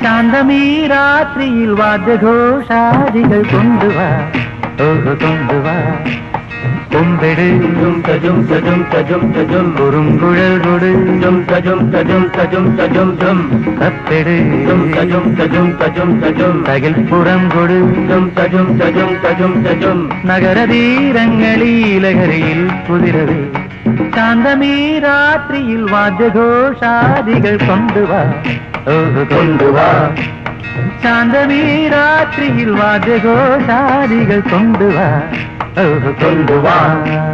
ശാന്തമീ രാത്രിയിൽ വാദ്യഘോഷാദികൾ കൊണ്ടുവാ കൊണ്ടുവാ കുമ്പിട് കുറുങ്കുഴൽ കൊട് കപ്പെട് തകിൽപ്പുറം കൊട് നഗരതീരങ്ങളീലഹരിയിൽ കുതിരവേ ശാന്തമീ രാത്രിയിൽ വാദ്യഘോഷാദികൾ കൊണ്ടുവാ കൊണ്ടുവാ ശാന്തമീ രാത്രിയിൽ വാദ്യഘോഷാദികൾ കൊണ്ടുവാ കൊണ്ടുവാ